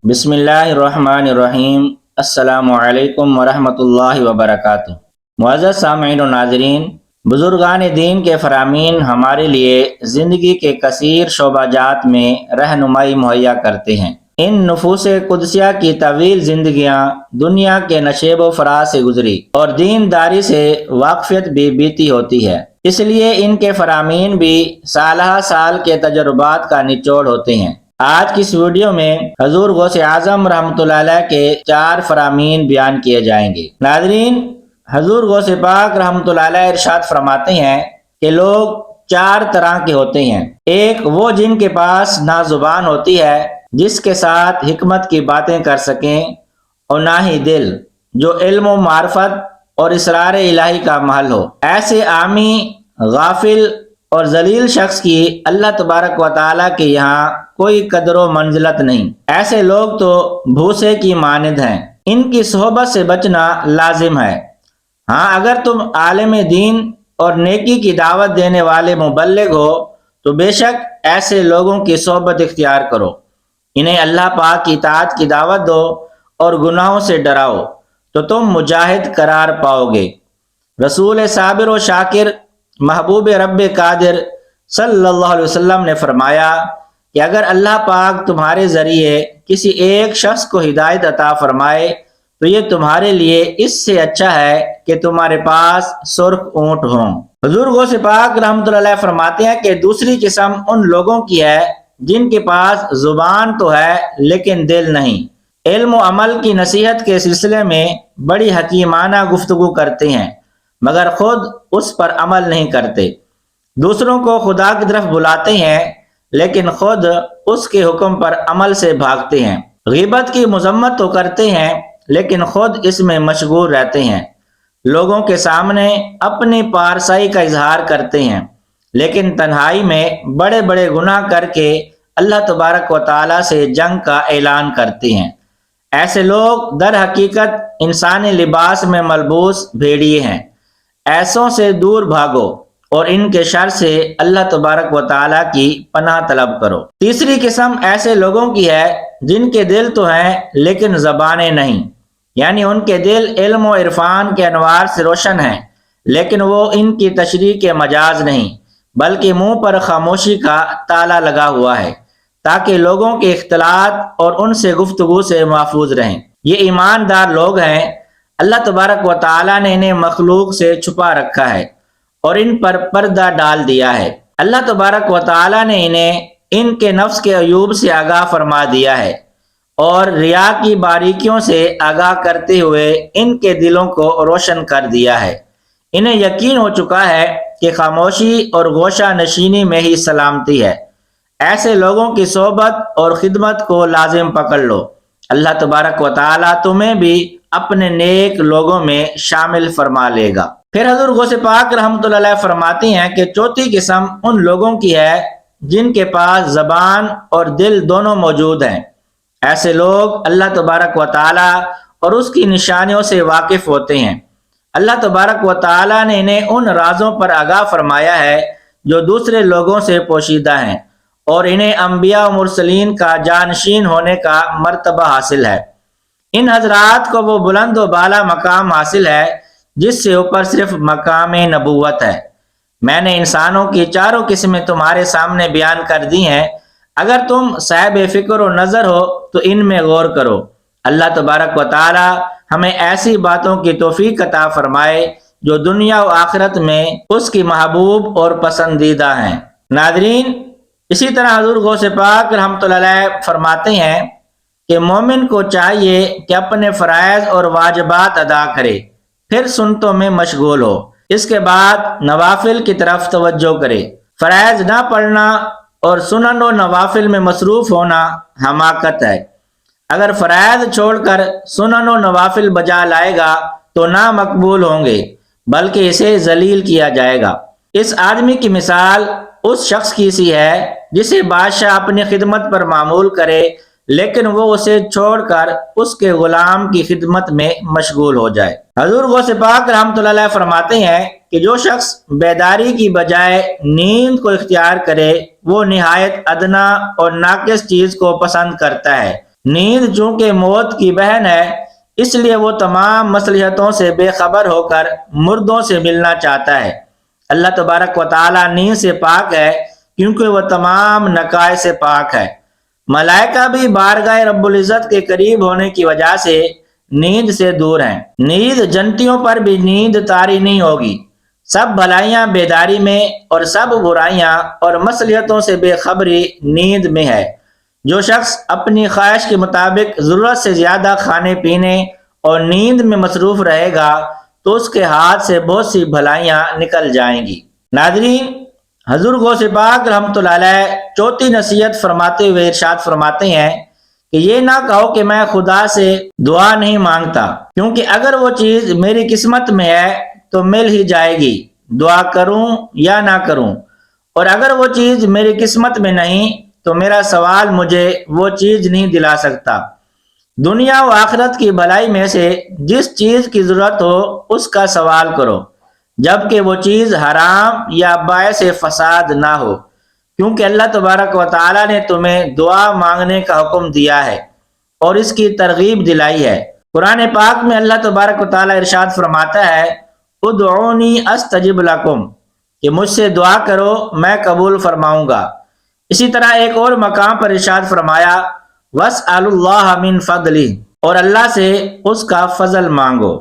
بسم اللہ الرحمن الرحیم۔ السلام علیکم ورحمۃ اللہ وبرکاتہ۔ معزز سامعین و ناظرین، بزرگان دین کے فرامین ہمارے لیے زندگی کے کثیر شعبہ جات میں رہنمائی مہیا کرتے ہیں۔ ان نفوس قدسیہ کی طویل زندگیاں دنیا کے نشیب و فراز سے گزری اور دینداری سے واقفیت بھی بیتی ہوتی ہے، اس لیے ان کے فرامین بھی سالہ سال کے تجربات کا نچوڑ ہوتے ہیں۔ آج کی اس ویڈیو میں حضور غوث اعظم رحمۃ اللہ علیہ کے 4 فرامین بیان کیے جائیں گے۔ ناظرین، حضور غوث پاک رحمۃ اللہ علیہ ارشاد فرماتے ہیں کہ لوگ 4 طرح کے ہوتے ہیں۔ ایک وہ جن کے پاس نہ زبان ہوتی ہے جس کے ساتھ حکمت کی باتیں کر سکیں، اور نہ ہی دل جو علم و معرفت اور اسرار الہی کا محل ہو۔ ایسے عامی، غافل اور ذلیل شخص کی اللہ تبارک و تعالیٰ کے یہاں کوئی قدر و منزلت نہیں۔ ایسے لوگ تو بھوسے کی مانند ہیں، ان کی صحبت سے بچنا لازم ہے۔ ہاں، اگر تم عالم دین اور نیکی کی دعوت دینے والے مبلغ ہو تو بے شک ایسے لوگوں کی صحبت اختیار کرو، انہیں اللہ پاک کی اطاعت کی دعوت دو اور گناہوں سے ڈراؤ تو تم مجاہد قرار پاؤ گے۔ رسول صابر و شاکر محبوب رب قادر صلی اللہ علیہ وسلم نے فرمایا کہ اگر اللہ پاک تمہارے ذریعے کسی ایک شخص کو ہدایت عطا فرمائے تو یہ تمہارے لیے اس سے اچھا ہے کہ تمہارے پاس سرخ اونٹ ہوں۔ حضور غوث پاک رحمۃ اللہ علیہ فرماتے ہیں کہ دوسری قسم ان لوگوں کی ہے جن کے پاس زبان تو ہے لیکن دل نہیں، علم و عمل کی نصیحت کے سلسلے میں بڑی حکیمانہ گفتگو کرتے ہیں مگر خود اس پر عمل نہیں کرتے، دوسروں کو خدا کی طرف بلاتے ہیں لیکن خود اس کے حکم پر عمل سے بھاگتے ہیں، غیبت کی مذمت تو کرتے ہیں لیکن خود اس میں مشغول رہتے ہیں، لوگوں کے سامنے اپنی پارسائی کا اظہار کرتے ہیں لیکن تنہائی میں بڑے بڑے گناہ کر کے اللہ تبارک و تعالیٰ سے جنگ کا اعلان کرتے ہیں۔ ایسے لوگ در حقیقت انسانی لباس میں ملبوس بھیڑیے ہیں، ایسوں سے دور بھاگو اور ان کے شر سے اللہ تبارک و تعالیٰ کی پناہ طلب کرو۔ تیسری قسم ایسے لوگوں کی ہے جن کے دل تو ہیں لیکن زبانیں نہیں، یعنی ان کے دل علم و عرفان کے انوار سے روشن ہیں لیکن وہ ان کی تشریح کے مجاز نہیں بلکہ منہ پر خاموشی کا تالا لگا ہوا ہے تاکہ لوگوں کے اختلاط اور ان سے گفتگو سے محفوظ رہیں۔ یہ ایماندار لوگ ہیں، اللہ تبارک و تعالیٰ نے انہیں مخلوق سے چھپا رکھا ہے اور ان پر پردہ ڈال دیا ہے۔ اللہ تبارک و تعالیٰ نے انہیں ان کے نفس کے عیوب سے آگاہ فرما دیا ہے اور ریا کی باریکیوں سے آگاہ کرتے ہوئے ان کے دلوں کو روشن کر دیا ہے۔ انہیں یقین ہو چکا ہے کہ خاموشی اور گوشہ نشینی میں ہی سلامتی ہے۔ ایسے لوگوں کی صحبت اور خدمت کو لازم پکڑ لو، اللہ تبارک و تعالیٰ تمہیں بھی اپنے نیک لوگوں میں شامل فرما لے گا۔ پھر حضور غوث پاک رحمۃ اللہ علیہ فرماتے ہیں کہ چوتھی قسم ان لوگوں کی ہے جن کے پاس زبان اور دل دونوں موجود ہیں۔ ایسے لوگ اللہ تبارک و تعالیٰ اور اس کی نشانیوں سے واقف ہوتے ہیں۔ اللہ تبارک و تعالیٰ نے انہیں ان رازوں پر آگاہ فرمایا ہے جو دوسرے لوگوں سے پوشیدہ ہیں اور انہیں انبیاء و مرسلین کا جانشین ہونے کا مرتبہ حاصل ہے۔ ان حضرات کو وہ بلند و بالا مقام حاصل ہے جس سے اوپر صرف مقام نبوت ہے۔ میں نے انسانوں کی 4 قسمیں تمہارے سامنے بیان کر دی ہیں، اگر تم صاحب فکر و نظر ہو تو ان میں غور کرو۔ اللہ تبارک و تعالی ہمیں ایسی باتوں کی توفیق عطا فرمائے جو دنیا و آخرت میں اس کی محبوب اور پسندیدہ ہیں۔ ناظرین، اسی طرح حضور غوث پاک رحمۃ اللہ علیہ فرماتے ہیں کہ مومن کو چاہیے کہ اپنے فرائض اور واجبات ادا کرے، پھر سنتوں میں مشغول ہو، اس کے بعد نوافل کی طرف توجہ کرے۔ فرائض نہ پڑھنا اور سنن و نوافل میں مصروف ہونا حماقت ہے۔ اگر فرائض چھوڑ کر سنن و نوافل بجا لائے گا تو نہ مقبول ہوں گے بلکہ اسے ذلیل کیا جائے گا۔ اس آدمی کی مثال اس شخص کی سی ہے جسے بادشاہ اپنی خدمت پر معمول کرے لیکن وہ اسے چھوڑ کر اس کے غلام کی خدمت میں مشغول ہو جائے۔ حضور غوث پاک رحمۃ اللہ علیہ فرماتے ہیں کہ جو شخص بیداری کی بجائے نیند کو اختیار کرے وہ نہایت ادنا اور ناقص چیز کو پسند کرتا ہے نیند چونکہ موت کی بہن ہے، اس لیے وہ تمام مصلحتوں سے بے خبر ہو کر مردوں سے ملنا چاہتا ہے۔ اللہ تبارک و تعالی نیند سے پاک ہے کیونکہ وہ تمام نقائص سے پاک ہے۔ ملائکہ بھی بارگاہ رب العزت کے قریب ہونے کی وجہ سے نیند سے دور ہیں۔ نیند جنتیوں پر بھی نیند طاری نہیں ہوگی۔ سب بھلائیاں بیداری میں اور سب برائیاں اور مصلحتوں سے بے خبری نیند میں ہے۔ جو شخص اپنی خواہش کے مطابق ضرورت سے زیادہ کھانے پینے اور نیند میں مصروف رہے گا تو اس کے ہاتھ سے بہت سی بھلائیاں نکل جائیں گی۔ ناظرین، حضور غوث پاک رحمۃ اللہ علیہ چوتھی نصیحت فرماتے ہوئے ارشاد فرماتے ہیں کہ یہ نہ کہو کہ میں خدا سے دعا نہیں مانگتا، کیونکہ اگر وہ چیز میری قسمت میں ہے تو مل ہی جائے گی، دعا کروں یا نہ کروں، اور اگر وہ چیز میری قسمت میں نہیں تو میرا سوال مجھے وہ چیز نہیں دلا سکتا۔ دنیا و آخرت کی بھلائی میں سے جس چیز کی ضرورت ہو اس کا سوال کرو، جبکہ وہ چیز حرام یا باعث فساد نہ ہو، کیونکہ اللہ تبارک و تعالیٰ نے تمہیں دعا مانگنے کا حکم دیا ہے اور اس کی ترغیب دلائی ہے۔ قرآن پاک میں اللہ تبارک و تعالیٰ ارشاد فرماتا ہے ادعونی استجب لکم، کہ مجھ سے دعا کرو میں قبول فرماؤں گا۔ اسی طرح ایک اور مقام پر ارشاد فرمایا وَاسْأَلُوا اللَّهَ مِن فَضْلِهِ، اور اللہ سے اس کا فضل مانگو۔